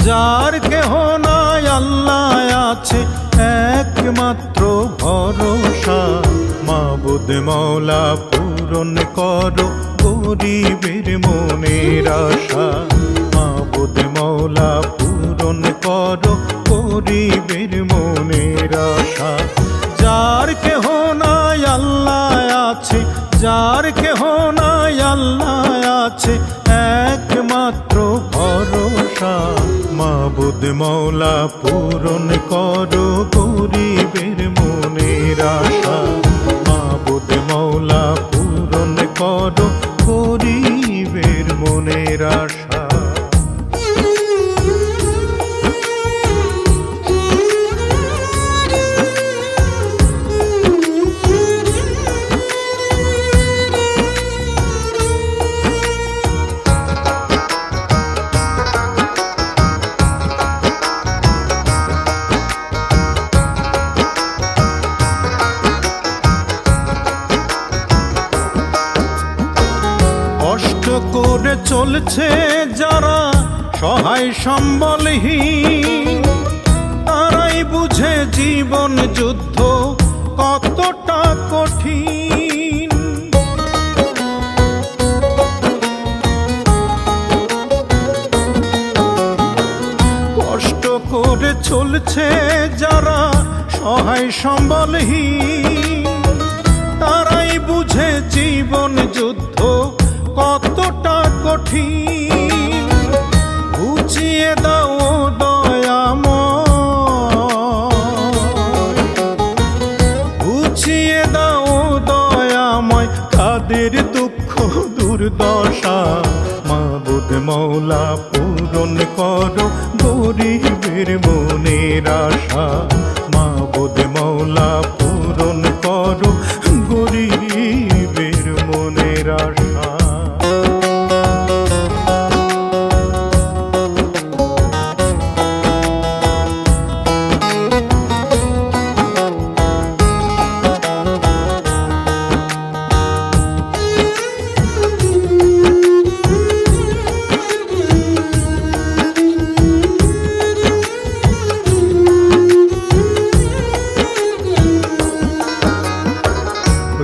যার কেহ নাই আল্লাহ আছে একমাত্র ভরসা। মাবুদ মওলা পূরণ করো গরিবের মনের আশা। মাবুদ মওলা পূরণ করো গরিবের মনের আশা। যার কেহ নাই আল্লাহ আছে, যার কেহ নাই আল্লাহ আছে একমাত্র ভরসা। মাবুদ মওলা পূরণ করো গরিবের মনের আশা। মাবুদ মওলা পূরণ করো গরিবের মনের আশা। কষ্ট করে চলছে যারা সহায় সম্বলহীন, তারাই বুঝে জীবন যুদ্ধ কতটা কঠিন। কষ্ট করে চলছে যারা সহায় সম্বলহীন, তারাই বুঝে জীবন যুদ্ধ কতটা কঠিন। বুঝিয়ে দাও দয়াময়, বুঝিয়ে দাও দয়াময় তাদের দুঃখ দুর্দশা। মাবুদ মওলা পূরণ করো গরিবের মনের আশা। মাবুদ মওলা পূরণ করো গরিবের মনের আশা।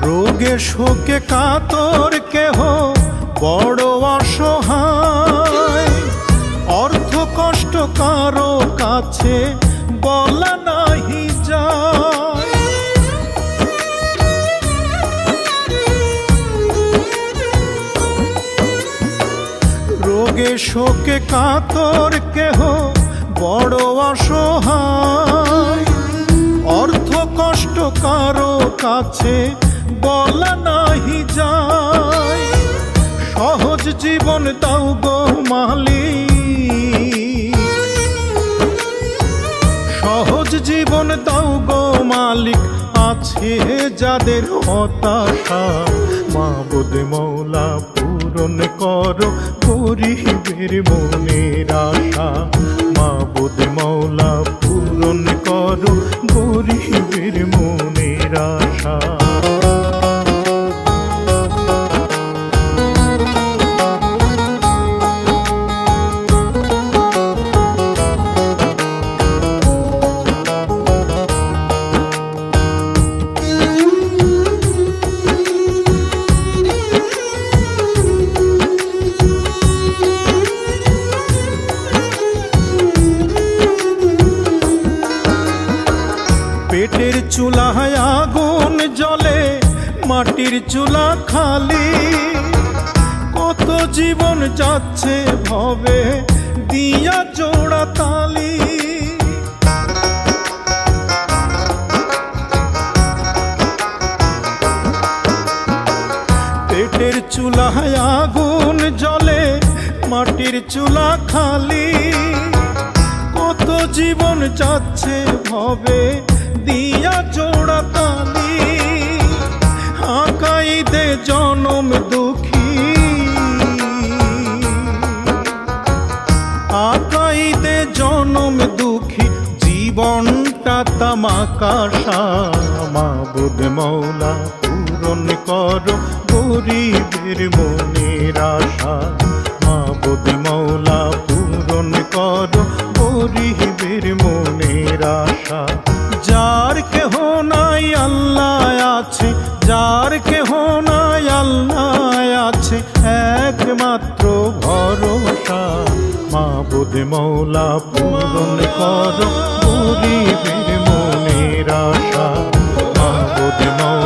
রোগে শোকে কাতর কেহ বড় অসহায়, অর্থ কষ্ট কারো কাছে বলা নাহি যায়। রোগে শোকে কাতর কেহ বড় অসহায়, অর্থ কষ্ট কারো কাছে বলা নাহি যায়। সহজ জীবন দাও গো মালিক, সহজ জীবন দাও গো মালিক আছে যাদের হতাশা। মাবুদ মওলা পূরণ করো গরিবের মনের আশা। মাবুদ মওলা পূরণ করো গরিবের মনের আশা। পেটের চুলায় আগুন জ্বলে, মাটির চুলা খালি, কত জীবন যাচ্ছে ভবে দিয়া জোড়া তালি। পেটের চুলায় আগুন জ্বলে, মাটির চুলা খালি, কত জীবন যাচ্ছে ভবে দিয়া জোড়া তালি। আকাই দে জনম দুঃখী, আকাই দে জনম দুঃখী জীবনটা তামাকাশা। মাবুদ মওলা পূরণ করো গরিবের মনের আশা। মাবুদ মওলা পূরণ করো একমাত্র ভরসা। মাবুদ মৌলা পূরণ করো গরিবের মনের আশা। মাবুদ মৌলা